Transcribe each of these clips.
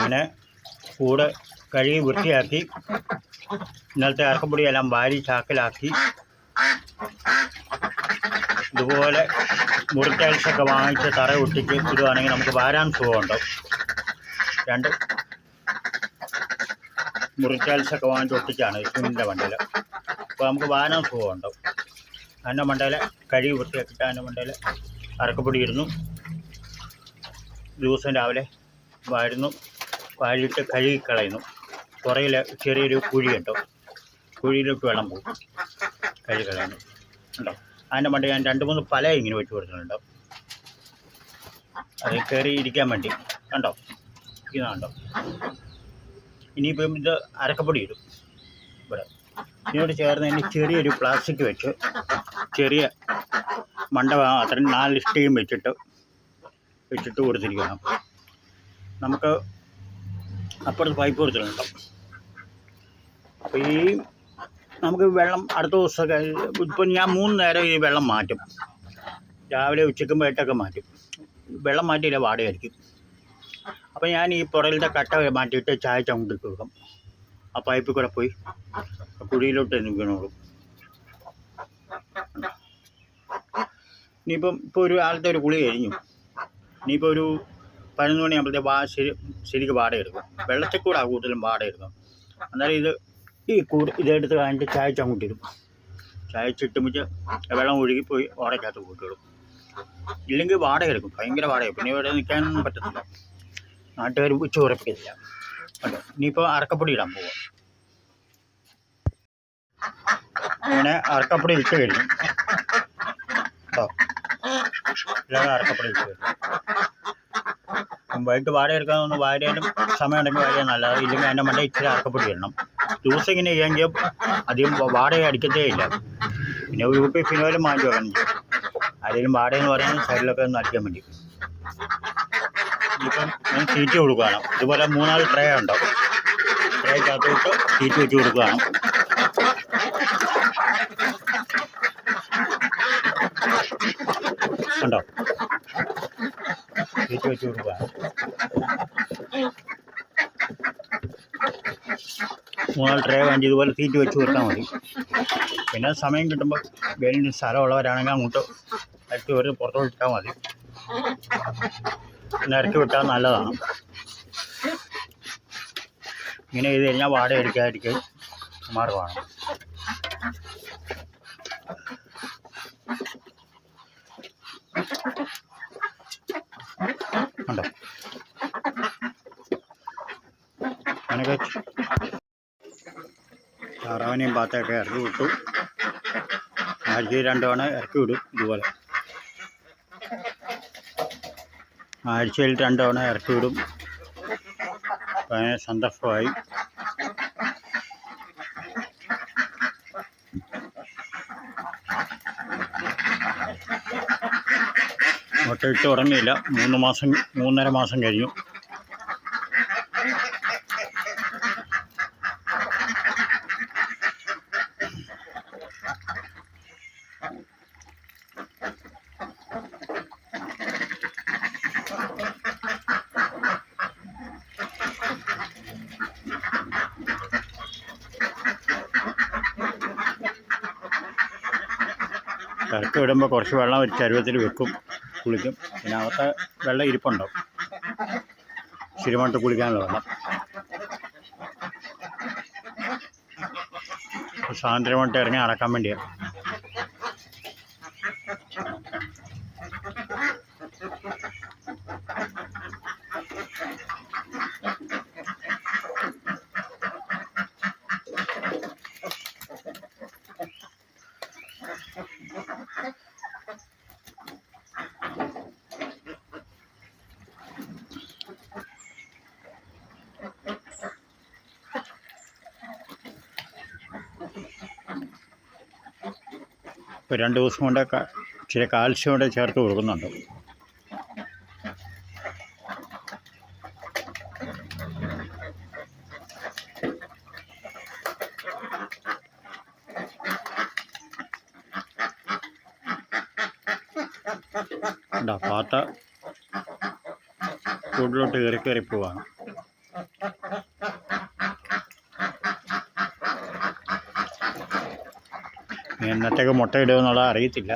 അങ്ങനെ കൂട് കഴുകി വൃത്തിയാക്കി ഇന്നലത്തെ അറക്കപ്പൊടിയെല്ലാം വാരി ചാക്കിലാക്കി ഇതുപോലെ മുറിറ്റൈൽസൊക്കെ വാങ്ങിച്ച് തറ ഒട്ടിച്ച് ഇടുവാണെങ്കിൽ നമുക്ക് വാരാൻ സുഖമുണ്ടാവും. 2 മുറിറ്റൈൽസൊക്കെ വാങ്ങിച്ച് ഒട്ടിച്ചാണ് സിമെൻറ്റിൻ്റെ മണ്ടയിൽ. അപ്പോൾ നമുക്ക് വാരാൻ സുഖമുണ്ടാവും. അതിൻ്റെ മണ്ടയിൽ കഴുകി വൃത്തിയാക്കിയിട്ട് അതിൻ്റെ മണ്ടയിൽ അറക്കപ്പൊടി ഇടുന്നു. ദിവസം രാവിലെ വാരുന്നു. വാരിയിട്ട് കഴുകി കളയുന്നു. പുറയിൽ ചെറിയൊരു കുഴി കേട്ടോ, കുഴിയിലോട്ട് വെള്ളം പോകും. കഴുകി കളയുന്നു ഉണ്ടോ. അതിൻ്റെ മണ്ടയിൽ ഞാൻ 2-3 പല ഇങ്ങനെ വെച്ച് കൊടുത്തിട്ടുണ്ടോ, അത് കയറി ഇരിക്കാൻ വേണ്ടി. കണ്ടോ, ഇതാണ്ടോ. ഇനിയിപ്പം ഇത് അരക്കപ്പൊടി ഇടും ഇവിടെ. ഇതിനോട് ചേർന്ന് തന്നെ ചെറിയൊരു പ്ലാസ്റ്റിക് വെച്ച് ചെറിയ മണ്ട അത്രയും 4 ഇഷ്ടികയും വെച്ചിട്ട് കൊടുത്തിരിക്കണം. നമുക്ക് അപ്പുറത്ത് പൈപ്പ് കൊടുത്തിട്ടുണ്ടോ. അപ്പോൾ ഈ നമുക്ക് വെള്ളം അടുത്ത ദിവസമൊക്കെ ഇപ്പം ഞാൻ 3 നേരം ഈ വെള്ളം മാറ്റും. രാവിലെ ഉച്ചയ്ക്കും വൈകിട്ടൊക്കെ മാറ്റും. വെള്ളം മാറ്റിയില്ല വാടകയായിരിക്കും. അപ്പോൾ ഞാൻ ഈ പുറകിലത്തെ കട്ട മാറ്റിയിട്ട് ചായ ചവിട്ടിട്ട് കൊടുക്കും. ആ പൈപ്പിൽ കൂടെ പോയി കുഴിയിലോട്ട് വീണോളും. ഇനിയിപ്പം ഒരു കാലത്തെ ഒരു കുളി കഴിഞ്ഞു. ഇനിയിപ്പോൾ ഒരു 11 മണിയാകുമ്പോഴത്തേക്ക് ശരിക്കും വാടകയെടുക്കും. വെള്ളത്തിൽക്കൂടാണ് കൂടുതലും വാടകയെടുക്കും. അന്നേരം ഇതെടുത്ത് കഴിഞ്ഞിട്ട് ചായ ചവിട്ടിടും. ചായ ചിട്ടുമിച്ച് വെള്ളം ഒഴുകിപ്പോയി ഓടയ്ക്കകത്ത് കൂട്ടിടും. ഇല്ലെങ്കിൽ വാടകയെടുക്കും, ഭയങ്കര വാടക. പിന്നെ ഇവിടെ നിൽക്കാനൊന്നും പറ്റത്തില്ല, നാട്ടുകാർ ഉച്ച ഉറപ്പിക്കത്തില്ല. അതെ, ഇനിയിപ്പോൾ അറക്കപ്പൊടി ഇടാൻ പോവാം. അങ്ങനെ അറക്കപ്പൊടി ഇട്ട് കഴിഞ്ഞു കേട്ടോ. ഇല്ലാതെ അറക്കപ്പൊടി ഇട്ട് കഴിഞ്ഞു. വൈകിട്ട് വാടകയെടുക്കാനൊന്ന് വാരാനും സമയം ഉണ്ടെങ്കിൽ വാരാൻ നല്ലത്. ഇല്ലെങ്കിൽ അതിൻ്റെ മണ്ടയിൽ ഇച്ചിരി അറക്കപ്പൊടി ഇടണം. ദിവസം ഇങ്ങനെ ചെയ്യാമെങ്കിൽ അധികം വാടക അടിക്കത്തേ ഇല്ല. പിന്നെ ഗ്രൂപ്പിൽ ഫിനോയിലും വാങ്ങിച്ചു വെക്കണം. ആരെങ്കിലും വാടകയെന്ന് പറയുന്നത് സൈഡിലൊക്കെ ഒന്ന് അടിക്കാൻ വേണ്ടി. ഇപ്പം ഞാൻ സീറ്റ് കൊടുക്കുകയാണ്. ഇതുപോലെ 3-4 ട്രേ ഉണ്ടാവും. ട്രേക്കകത്തോട്ട് സീറ്റ് വെച്ച് കൊടുക്കുകയാണ്. ഉണ്ടോ, സീറ്റ് വെച്ച് കൊടുക്കുകയാണ്. 3-4 ട്രേ വേണ്ടി ഇതുപോലെ സീറ്റ് വെച്ച് കൊടുത്താൽ മതി. പിന്നെ സമയം കിട്ടുമ്പോൾ വേണ്ടി സ്ഥലമുള്ളവരാണെങ്കിൽ അങ്ങോട്ട് ഇറക്കി ഒരു പുറത്തോട്ട് ഇട്ടാൽ മതി. പിന്നെ ഇറക്കി വിട്ടാൽ നല്ലതാണ്. ഇങ്ങനെ ചെയ്ത് കഴിഞ്ഞാൽ വാടക എടുക്കാതിരിക്കും മാർഗമാണ്. ഉണ്ടോ, അങ്ങനെയൊക്കെ താറാവിനെയും പാത്തൊക്കെ ഇറക്കി വിട്ടു. ആഴ്ചയിൽ 2 തവണ ഇറക്കി വിടും. ഇതുപോലെ ആഴ്ചയിൽ 2 തവണ ഇറക്കി വിടും. അതിന് സന്തോഷമായി. മുട്ടയിട്ട് ഉറങ്ങിയില്ല. 3.5 മാസം കഴിഞ്ഞു. ഇറക്കി വിടുമ്പോൾ കുറച്ച് വെള്ളം ഒരു ചരുവത്തിൽ വെക്കും, കുളിക്കും. പിന്നെ അകത്തെ വെള്ളം ഇരിപ്പുണ്ടാവും, സ്ഥിരമായിട്ട് കുളിക്കാനുള്ള വെള്ളം. സ്വാതന്ത്ര്യമായിട്ട് ഇറങ്ങി നടക്കാൻ വേണ്ടിയാണ്. ഇപ്പോൾ 2 ദിവസം കൊണ്ട് ഇച്ചിരി കാൽസ്യം കൊണ്ട് ചേർത്ത് കൊടുക്കുന്നുണ്ട്. പാത്ത കൂട്ടിലോട്ട് കയറി പോവാണ്. എന്നത്തേക്ക് മുട്ട ഇടുമെന്നുള്ളത് അറിയത്തില്ല.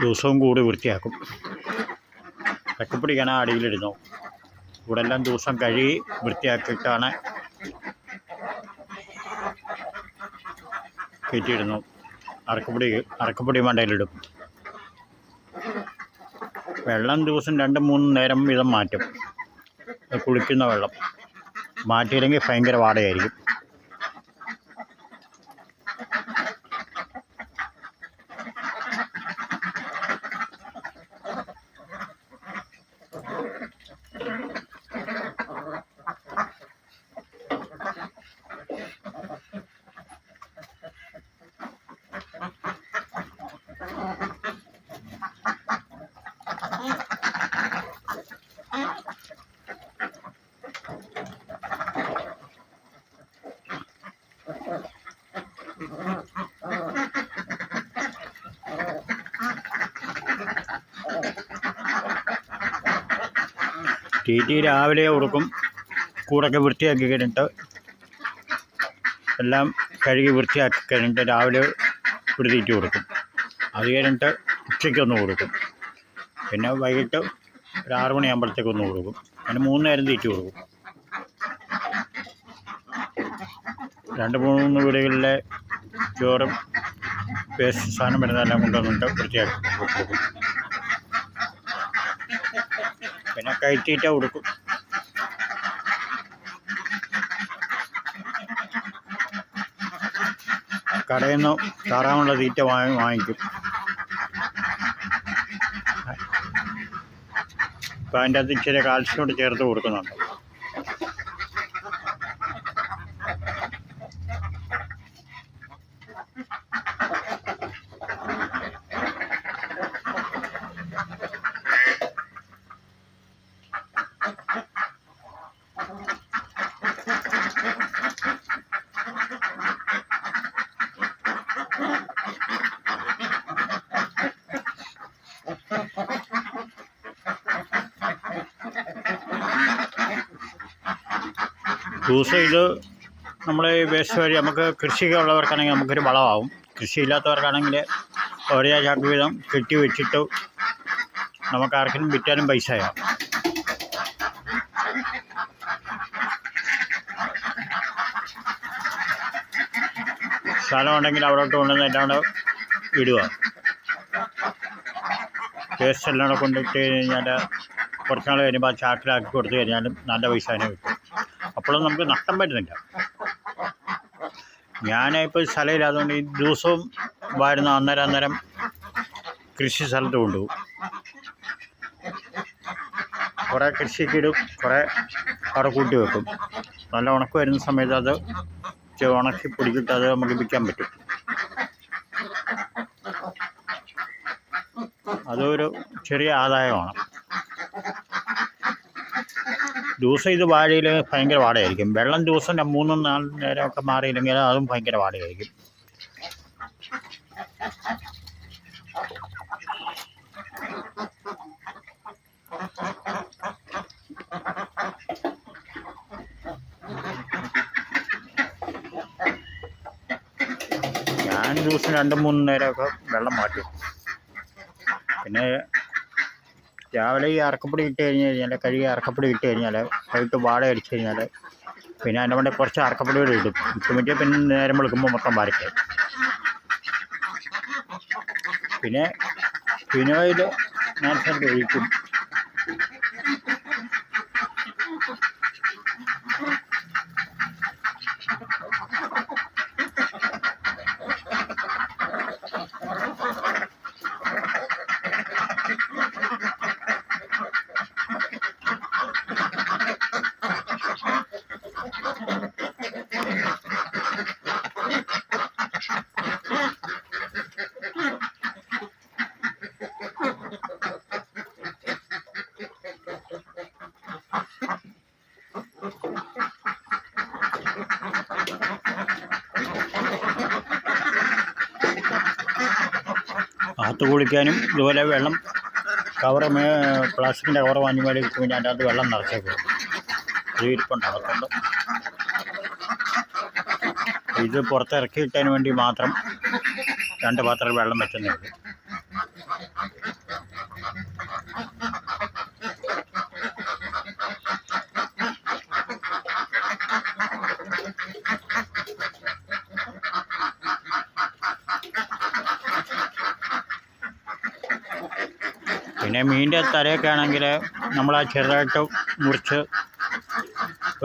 ദിവസവും കൂടി വൃത്തിയാക്കും. അരക്കപ്പൊടിക്കാണ് അടിയിലിടുന്നു. ഇവിടെ എല്ലാം ദിവസം കഴുകി വൃത്തിയാക്കിയിട്ടാണ് കയറ്റിയിടുന്നു. അരക്കപ്പൊടി മണ്ടയിലിടും. വെള്ളം ദിവസം 2-3 നേരം വീതം മാറ്റും. കുളിക്കുന്ന വെള്ളം മാറ്റിയില്ലെങ്കിൽ ഭയങ്കര വാടയായിരിക്കും. തീറ്റി രാവിലെ കൊടുക്കും. കൂടൊക്കെ വൃത്തിയാക്കി കഴിഞ്ഞിട്ട് എല്ലാം കഴുകി വൃത്തിയാക്കി കഴിഞ്ഞിട്ട് രാവിലെ ഒരു തീറ്റി കൊടുക്കും. അത് കഴിഞ്ഞിട്ട് ഉച്ചയ്ക്കൊന്ന് കൊടുക്കും. പിന്നെ വൈകിട്ട് ഒരു 6 മണിയാകുമ്പോഴത്തേക്കൊന്ന് കൊടുക്കും. അങ്ങനെ 3 നേരം തീറ്റി കൊടുക്കും. 2-3 വീടുകളിലെ ചോറും വേസ്റ്റ് സാധനം വരുന്നതെല്ലാം കൊണ്ടുവന്നിട്ട് വൃത്തിയാക്കി കൊടുക്കും. പിന്നെ കയറ്റിയിട്ട കൊടുക്കും. കടയിൽ നിന്ന് താറാവുള്ള തീറ്റ വാങ്ങിക്കും. അപ്പോൾ അതിൻ്റെ അകത്ത് ഇച്ചിരി കാൽസ്യം ചേർത്ത് കൊടുക്കുന്നുണ്ട്. ദിവസം ഇത് നമ്മൾ വേസ്റ്റ് വഴി നമുക്ക് കൃഷിയൊക്കെ ഉള്ളവർക്കാണെങ്കിൽ നമുക്കൊരു വളമാവും. കൃഷിയില്ലാത്തവർക്കാണെങ്കിൽ ഓരോ ചാക്ക് വീതം കെട്ടി വെച്ചിട്ട് നമുക്ക് ആർക്കെങ്കിലും വിറ്റാലും പൈസയാവും. സ്ഥലമുണ്ടെങ്കിൽ അവിടോട്ട് കൊണ്ടുവന്ന് എല്ലാം കൂടെ ഇടുക. വേസ്റ്റ് എല്ലാം കൂടെ കൊണ്ടിട്ട് കഴിഞ്ഞാൽ കുറച്ച് നാൾ കഴിയുമ്പോൾ ആ ചാക്കിലാക്കി കൊടുത്തു കഴിഞ്ഞാലും നല്ല പൈസ തന്നെ കിട്ടും. അപ്പോഴും നമുക്ക് നഷ്ടം വരുന്നില്ല. ഞാനിപ്പോൾ സ്ഥലമില്ലാത്തതുകൊണ്ട് ഈ ദിവസവും വരുന്ന അന്നേരം കൃഷി സ്ഥലത്ത് കൊണ്ടുപോകും. കുറേ കൃഷിക്കിടും, കുറേ അവിടെ കൂട്ടി വെക്കും. നല്ല ഉണക്ക് വരുന്ന സമയത്ത് അത് ഉണക്കി പൊടിക്കിട്ട് അത് നമുക്ക് വിൽക്കാൻ പറ്റും. അതൊരു ചെറിയ ആദായമാണ്. ദിവസം ഇത് വാഴയിൽ ഭയങ്കര വാടകയായിരിക്കും. വെള്ളം ദിവസം 3-4 നേരമൊക്കെ മാറിയില്ലെങ്കിൽ അതും ഭയങ്കര വാടകയായിരിക്കും. ഞാൻ ദിവസം 2-3 നേരമൊക്കെ വെള്ളം മാറ്റും. പിന്നെ രാവിലെ ഈ അറക്കപ്പൊടി ഇട്ട് കഴിഞ്ഞാൽ കഴുകി അറക്കപ്പൊടി ഇട്ട് കഴിഞ്ഞാൽ വൈകിട്ട് വാട അടിച്ച് കഴിഞ്ഞാൽ പിന്നെ അതിൻ്റെ കൊണ്ട് കുറച്ച് അറക്കപ്പൊടി കൂടി ഇടും. ഇട്ട് പറ്റിയാൽ പിന്നെ നേരം വെളുക്കുമ്പോൾ മൊത്തം വരയ്ക്കും. പിന്നെ ഫിനോയിൽ നാച്ചുറൽ ഒഴിക്കും. മുഖത്ത് കുളിക്കാനും ഇതുപോലെ വെള്ളം പ്ലാസ്റ്റിക്കിൻ്റെ കവർ വാങ്ങി മേലെ ഇട്ട് കഴിഞ്ഞാൽ അതിൻ്റെ അകത്ത് വെള്ളം നിറച്ചേക്കും. ഇത് ഇരിപ്പുണ്ട് അകത്തുണ്ട്. ഇത് പുറത്തിറക്കിയിട്ടതിന് വേണ്ടി മാത്രം 2 പാത്രം വെള്ളം വെച്ചെന്നേ ഉള്ളൂ. പിന്നെ മീനിൻ്റെ തലയൊക്കെ ആണെങ്കിൽ നമ്മൾ ചെറുതായിട്ട് മുറിച്ച്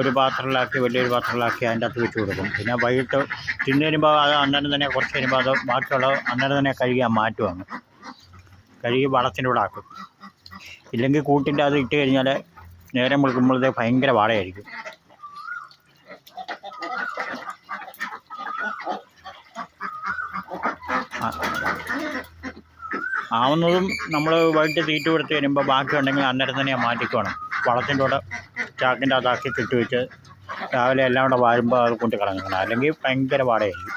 ഒരു പാത്രത്തിലാക്കി, വലിയൊരു പാത്രത്തിലാക്കി അതിൻ്റെ അകത്ത് വെച്ച് കൊടുക്കും. പിന്നെ വൈകിട്ട് തിന്നു കഴിയുമ്പോൾ അത് അന്നേരം തന്നെ കുറച്ച് കഴിയുമ്പോൾ അത് ബാക്കിയുള്ളത് അന്നേരം തന്നെ കഴുകി മാറ്റുവാണ്. കഴുകി വളത്തിൻ്റെ കൂടെ ആക്കും. ഇല്ലെങ്കിൽ കൂട്ടിൻ്റെ അത് ഇട്ട് കഴിഞ്ഞാൽ നേരം വെളുക്കുമ്പോഴത്തെ ഭയങ്കര വാടയായിരിക്കും. ആവുന്നതും നമ്മൾ വൈകിട്ട് തീറ്റ കൊടുത്ത് കഴിയുമ്പോൾ ബാക്കി ഉണ്ടെങ്കിൽ അന്നേരം തന്നെ മാറ്റിക്കണം. വളത്തിൻ്റെ കൂടെ ചാക്കിൻ്റെ അകത്താക്കി കെട്ടി വെച്ച് രാവിലെ എല്ലാം കൂടെ വാരുമ്പോൾ അത് കൊണ്ട് കളഞ്ഞേക്കണം. അല്ലെങ്കിൽ ഭയങ്കര വാടയായിരിക്കും.